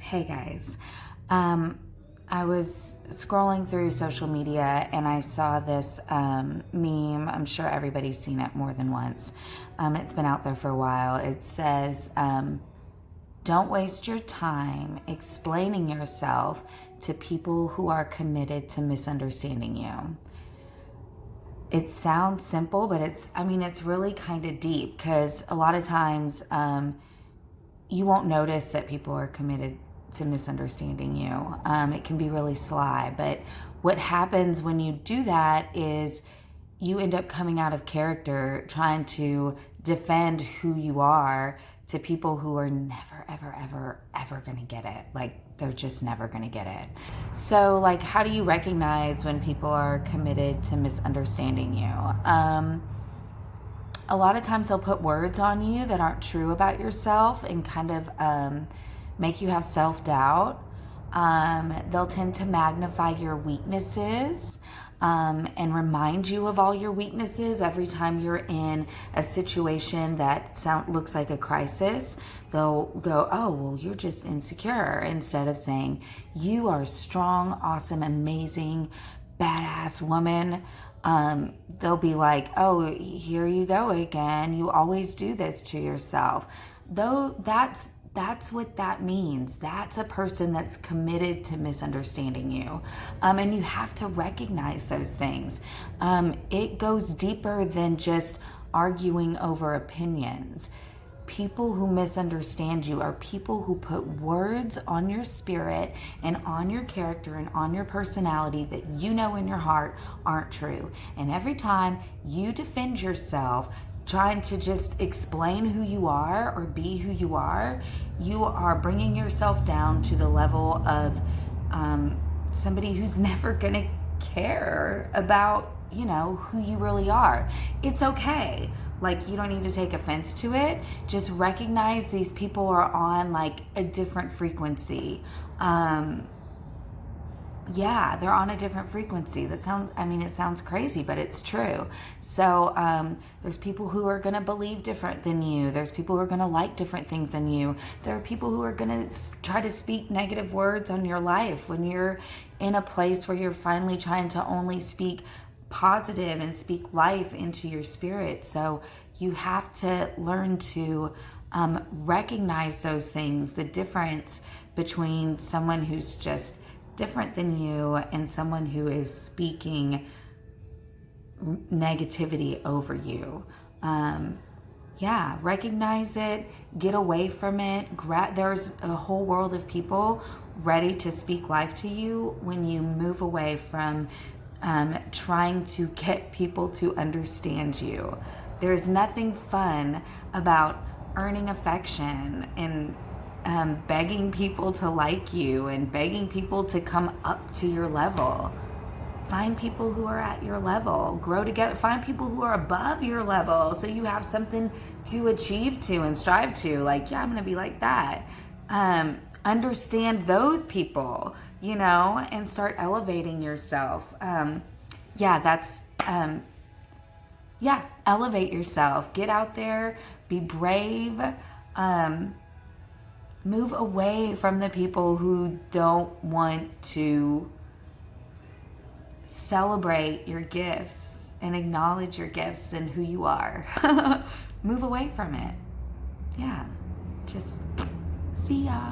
Hey guys, I was scrolling through social media and I saw this meme. I'm sure everybody's seen it more than once. It's been out there for a while. It says, don't waste your time explaining yourself to people who are committed to misunderstanding you. It sounds simple, but it's really kind of deep because a lot of times you won't notice that people are committed to misunderstanding you. It can be really sly, but what happens when you do that is you end up coming out of character trying to defend who you are to people who are never, ever, ever, ever gonna get it. Like, they're just never gonna get it. So, like, how do you recognize when people are committed to misunderstanding you? A lot of times they'll put words on you that aren't true about yourself and kind of make you have self-doubt. They'll tend to magnify your weaknesses and remind you of all your weaknesses every time you're in a situation that looks like a crisis. They'll go, oh, well, you're just insecure, instead of saying, you are strong, awesome, amazing, badass woman. They'll be like, oh, here you go again. You always do this to yourself. Though that's what that means. That's a person that's committed to misunderstanding you. And you have to recognize those things. It goes deeper than just arguing over opinions. People who misunderstand you are people who put words on your spirit and on your character and on your personality that you know in your heart aren't true. And every time you defend yourself, trying to just explain who you are or be who you are bringing yourself down to the level of somebody who's never gonna care about, who you really are. It's okay. Like, you don't need to take offense to it. Just recognize these people are on like a different frequency. They're on a different frequency. It sounds crazy, but it's true. So there's people who are going to believe different than you. There's people who are going to like different things than you. There are people who are going to try to speak negative words on your life when you're in a place where you're finally trying to only speak positive and speak life into your spirit. So you have to learn to recognize those things, the difference between someone who's just different than you and someone who is speaking negativity over you. Recognize it, get away from it. There's a whole world of people ready to speak life to you when you move away from trying to get people to understand you. There's nothing fun about earning affection and begging people to like you and begging people to come up to your level. Find people who are at your level. Grow together. Find people who are above your level so you have something to achieve to and strive to. Like, I'm going to be like that. Understand those people, and start elevating yourself. Elevate yourself. Get out there. Be brave. Move away from the people who don't want to celebrate your gifts and acknowledge your gifts and who you are. Move away from it. Yeah. Just see ya.